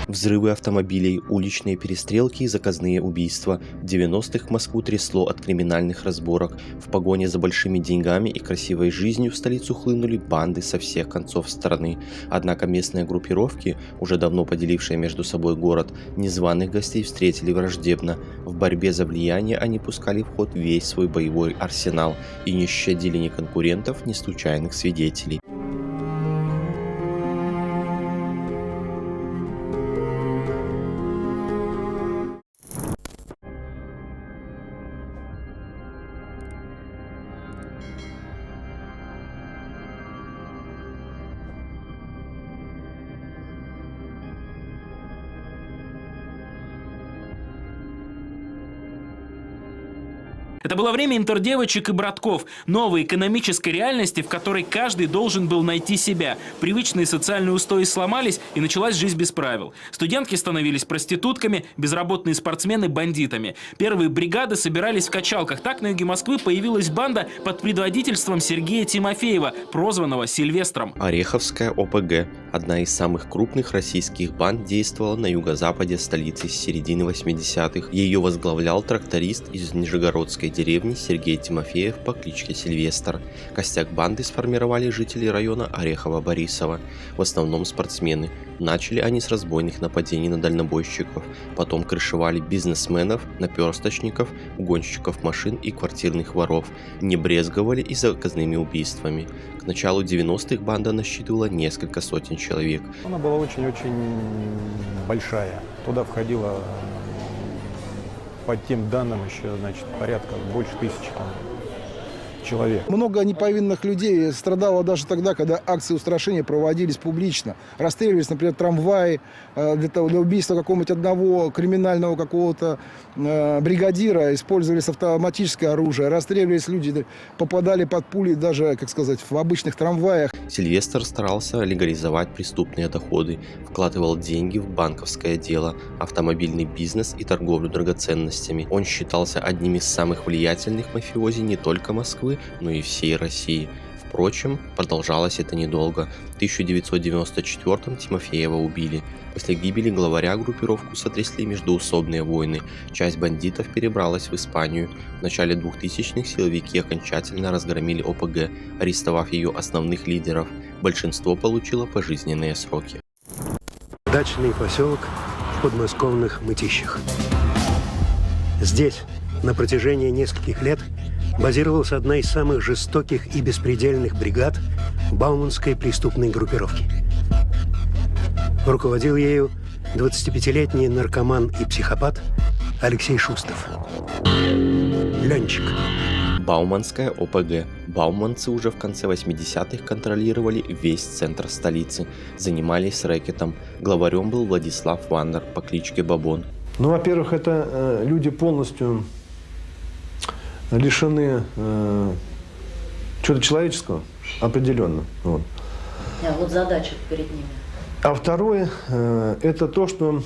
Взрывы автомобилей, уличные перестрелки и заказные убийства. В 90-х Москву трясло от криминальных разборок. В погоне за большими деньгами и красивой жизнью в столицу хлынули банды со всех концов страны. Однако местные группировки, уже давно поделившие между собой город, незваных гостей встретили враждебно. В борьбе за влияние они пускали в ход весь свой боевой арсенал и не щадили ни конкурентов, ни случайных свидетелей. Это было время интердевочек и братков, новой экономической реальности, в которой каждый должен был найти себя. Привычные социальные устои сломались, и началась жизнь без правил. Студентки становились проститутками, безработные спортсмены – бандитами. Первые бригады собирались в качалках. Так на юге Москвы появилась банда под предводительством Сергея Тимофеева, прозванного Сильвестром. Ореховская ОПГ, одна из самых крупных российских банд, действовала на юго-западе столицы с середины 80-х. Ее возглавлял тракторист из Нижегородской деревни Сергей Тимофеев по кличке Сильвестр. Костяк банды сформировали жители района Орехово-Борисово, в основном спортсмены. Начали они с разбойных нападений на дальнобойщиков, потом крышевали бизнесменов, наперсточников, угонщиков машин и квартирных воров, не брезговали и заказными убийствами. К началу 90-х банда насчитывала несколько сотен человек. Она была очень-очень большая. Туда входило, по тем данным, еще, значит, порядка больше 1000 человек. Много неповинных людей страдало даже тогда, когда акции устрашения проводились публично. Расстреливались, например, трамваи для убийства какого-нибудь одного криминального какого-то бригадира, использовались автоматическое оружие, расстреливались люди, попадали под пули даже, как сказать, в обычных трамваях. Сильвестр старался легализовать преступные доходы, вкладывал деньги в банковское дело, автомобильный бизнес и торговлю драгоценностями. Он считался одним из самых влиятельных мафиози не только Москвы, но и всей России. Впрочем, продолжалось это недолго. В 1994-м Тимофеева убили. После гибели главаря группировку сотрясли междоусобные войны. Часть бандитов перебралась в Испанию. В начале 2000-х силовики окончательно разгромили ОПГ, арестовав ее основных лидеров. Большинство получило пожизненные сроки. Дачный поселок в подмосковных Мытищах. Здесь на протяжении нескольких лет базировалась одна из самых жестоких и беспредельных бригад бауманской преступной группировки. Руководил ею 25-летний наркоман и психопат Алексей Шустов. Ленчик. Бауманская ОПГ. Бауманцы уже в конце 80-х контролировали весь центр столицы. Занимались рэкетом. Главарем был Владислав Ваннер по кличке Бабон. Ну, во-первых, это люди полностью лишены чего-то человеческого, определенно. Вот. Вот задача перед ними. А второе, это то, что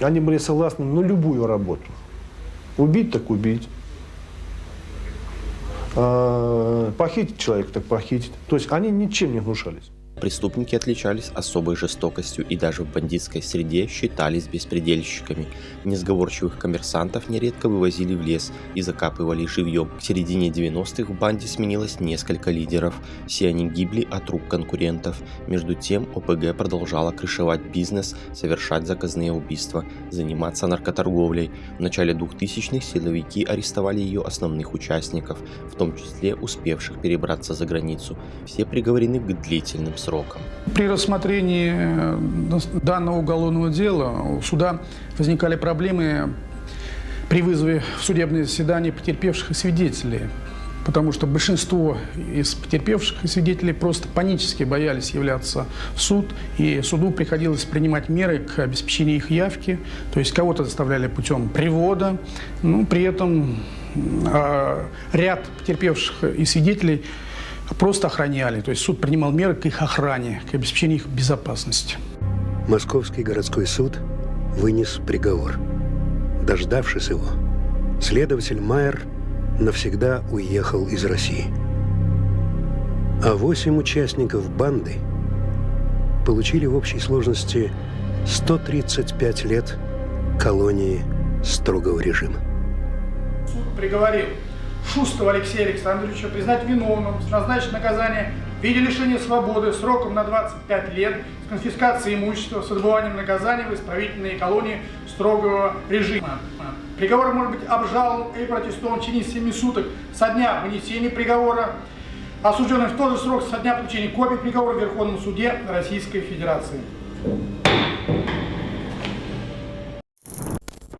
они были согласны на любую работу. Убить так убить. Похитить человека так похитить. То есть они ничем не гнушались. Преступники отличались особой жестокостью и даже в бандитской среде считались беспредельщиками. Несговорчивых коммерсантов нередко вывозили в лес и закапывали живьем. К середине 90-х в банде сменилось несколько лидеров. Все они гибли от рук конкурентов. Между тем ОПГ продолжала крышевать бизнес, совершать заказные убийства, заниматься наркоторговлей. В начале 2000-х силовики арестовали ее основных участников, в том числе успевших перебраться за границу. Все приговорены к длительным срокам. При рассмотрении данного уголовного дела у суда возникали проблемы при вызове в судебное заседание потерпевших и свидетелей, потому что большинство из потерпевших и свидетелей просто панически боялись являться в суд, и суду приходилось принимать меры к обеспечению их явки, то есть кого-то заставляли путем привода, но при этом ряд потерпевших и свидетелей просто охраняли, то есть суд принимал меры к их охране, к обеспечению их безопасности. Московский городской суд вынес приговор. Дождавшись его, следователь Майер навсегда уехал из России. А 8 участников банды получили в общей сложности 135 лет колонии строгого режима. Суд приговорил Шустова Алексея Александровича признать виновным, назначить наказание в виде лишения свободы сроком на 25 лет с конфискацией имущества, с отбыванием наказания в исправительной колонии строгого режима. Приговор может быть обжалован и протестован в течение 7 суток со дня вынесения приговора, осужденный в тот же срок со дня получения копии приговора в Верховном суде Российской Федерации.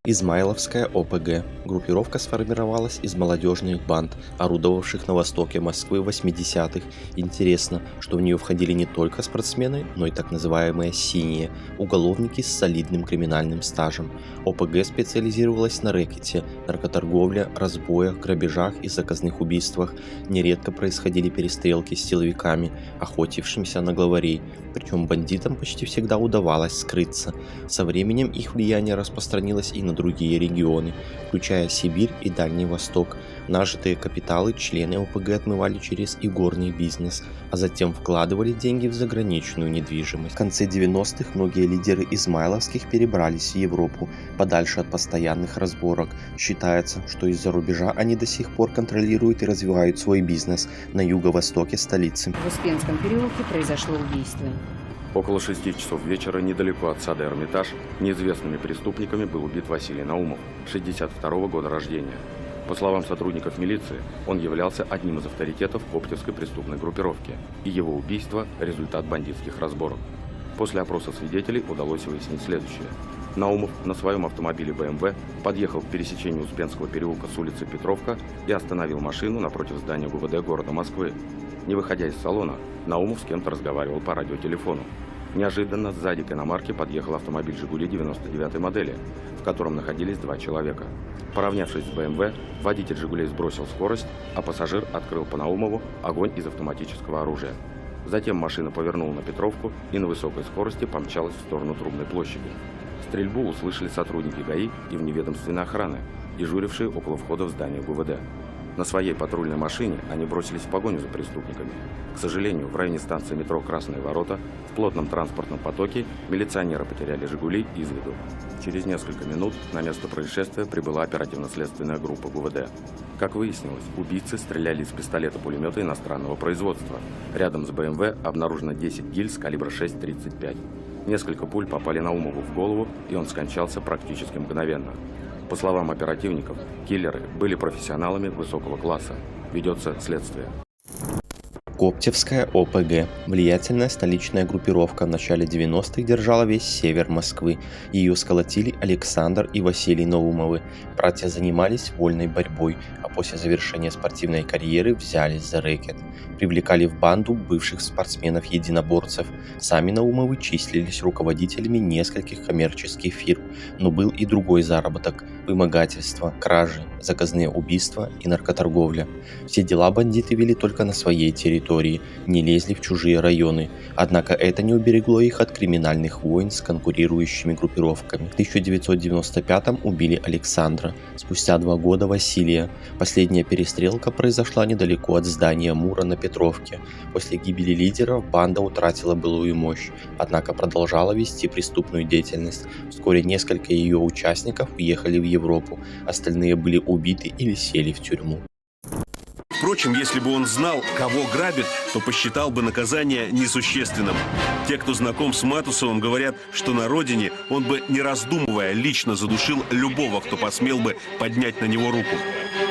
Измайловская ОПГ. Группировка сформировалась из молодежных банд, орудовавших на востоке Москвы в 80-х. Интересно, что в нее входили не только спортсмены, но и так называемые «синие» – уголовники с солидным криминальным стажем. ОПГ специализировалась на рэкете, наркоторговле, разбоях, грабежах и заказных убийствах. Нередко происходили перестрелки с силовиками, охотившимися на главарей. Причем бандитам почти всегда удавалось скрыться. Со временем их влияние распространилось и на другие регионы, включая Сибирь и Дальний Восток. Нажитые капиталы члены ОПГ отмывали через игорный бизнес, а затем вкладывали деньги в заграничную недвижимость. В конце 90-х многие лидеры измайловских перебрались в Европу, подальше от постоянных разборок. Считается, что из-за рубежа они до сих пор контролируют и развивают свой бизнес на юго-востоке столицы. В Успенском переулке произошло убийство. Около 6 часов вечера недалеко от сада Эрмитаж неизвестными преступниками был убит Василий Наумов, 62 года рождения. По словам сотрудников милиции, он являлся одним из авторитетов коптевской преступной группировки, и его убийство – результат бандитских разборок. После опроса свидетелей удалось выяснить следующее. Наумов на своем автомобиле BMW подъехал к пересечению Успенского переулка с улицы Петровка и остановил машину напротив здания ГУВД города Москвы. Не выходя из салона, Наумов с кем-то разговаривал по радиотелефону. Неожиданно сзади к иномарке подъехал автомобиль «Жигули» 99-й модели, в котором находились 2 человека. Поравнявшись с БМВ, водитель «Жигулей» сбросил скорость, а пассажир открыл по Наумову огонь из автоматического оружия. Затем машина повернула на Петровку и на высокой скорости помчалась в сторону Трубной площади. Стрельбу услышали сотрудники ГАИ и вневедомственной охраны, дежурившие около входа в здание ГУВД. На своей патрульной машине они бросились в погоню за преступниками. К сожалению, в районе станции метро «Красные ворота» в плотном транспортном потоке милиционеры потеряли «Жигули» из виду. Через несколько минут на место происшествия прибыла оперативно-следственная группа ГУВД. Как выяснилось, убийцы стреляли из пистолета-пулемета иностранного производства. Рядом с БМВ обнаружено 10 гильз калибра 6,35. Несколько пуль попали Наумову в голову, и он скончался практически мгновенно. По словам оперативников, киллеры были профессионалами высокого класса. Ведется следствие. Коптевская ОПГ. Влиятельная столичная группировка в начале 90-х держала весь север Москвы. Ее сколотили Александр и Василий Наумовы. Братья занимались вольной борьбой, а после завершения спортивной карьеры взялись за рэкет. Привлекали в банду бывших спортсменов-единоборцев. Сами Наумовы числились руководителями нескольких коммерческих фирм, но был и другой заработок – вымогательство, кражи, заказные убийства и наркоторговля. Все дела бандиты вели только на своей территории, не лезли в чужие районы, однако это не уберегло их от криминальных войн с конкурирующими группировками. В 1995-м убили Александра, спустя 2 года Василия. Последняя перестрелка произошла недалеко от здания Мура на Петровке. После гибели лидеров банда утратила былую мощь, однако продолжала вести преступную деятельность. Вскоре несколько ее участников уехали в Европу, остальные были убиты или сели в тюрьму. Впрочем, если бы он знал, кого грабит, то посчитал бы наказание несущественным. Те, кто знаком с Матусовым, говорят, что на родине он бы, не раздумывая, лично задушил любого, кто посмел бы поднять на него руку.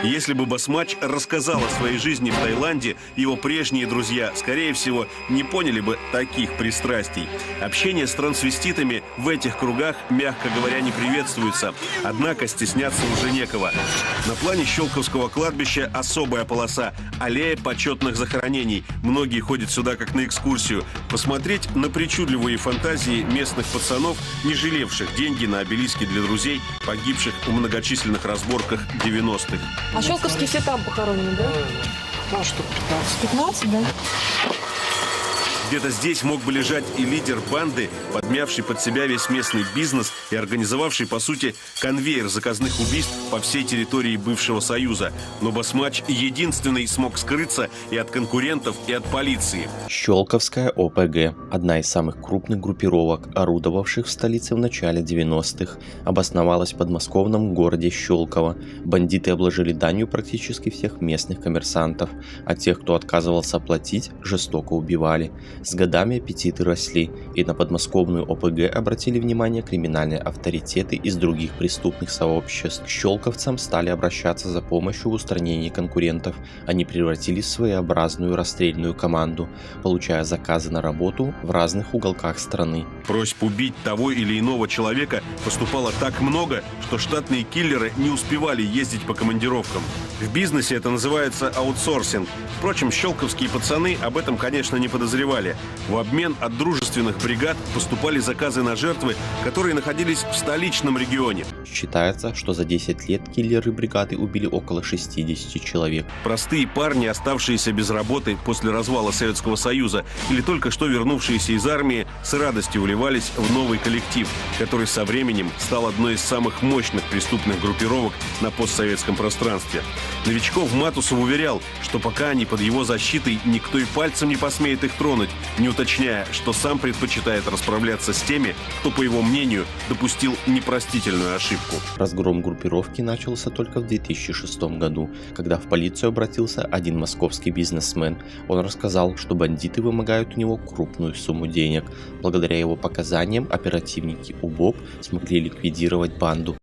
Если бы Басмач рассказал о своей жизни в Таиланде, его прежние друзья, скорее всего, не поняли бы таких пристрастий. Общение с трансвеститами в этих кругах, мягко говоря, не приветствуется. Однако стесняться уже некого. На плане Щелковского кладбища особая полоса – аллея почетных захоронений. Многие ходят сюда как на экскурсию. Посмотреть на причудливые фантазии местных пацанов, не жалевших деньги на обелиски для друзей, погибших в многочисленных разборках 90-х. А Щелковские все там похоронены, да? Там штук 15. 15, да? Где-то здесь мог бы лежать и лидер банды, подмявший под себя весь местный бизнес и организовавший, по сути, конвейер заказных убийств по всей территории бывшего Союза. Но Басмач единственный смог скрыться и от конкурентов, и от полиции. Щелковская ОПГ – одна из самых крупных группировок, орудовавших в столице в начале 90-х, обосновалась в подмосковном городе Щелково. Бандиты обложили данью практически всех местных коммерсантов, а тех, кто отказывался платить, жестоко убивали. С годами аппетиты росли, и на подмосковную ОПГ обратили внимание криминальные авторитеты из других преступных сообществ. К щелковцам стали обращаться за помощью в устранении конкурентов. Они превратились в своеобразную расстрельную команду, получая заказы на работу в разных уголках страны. Просьб убить того или иного человека поступало так много, что штатные киллеры не успевали ездить по командировкам. В бизнесе это называется аутсорсинг. Впрочем, щелковские пацаны об этом, конечно, не подозревали. В обмен от дружественных бригад поступали заказы на жертвы, которые находились в столичном регионе. Считается, что за 10 лет киллеры бригады убили около 60 человек. Простые парни, оставшиеся без работы после развала Советского Союза или только что вернувшиеся из армии, с радостью вливались в новый коллектив, который со временем стал одной из самых мощных преступных группировок на постсоветском пространстве. Новичков Матусов уверял, что пока они под его защитой, никто и пальцем не посмеет их тронуть, не уточняя, что сам предпочитает расправляться с теми, кто, по его мнению, допустил непростительную ошибку. Разгром группировки начался только в 2006 году, когда в полицию обратился один московский бизнесмен. Он рассказал, что бандиты вымогают у него крупную сумму денег. Благодаря его показаниям оперативники УБОП смогли ликвидировать банду.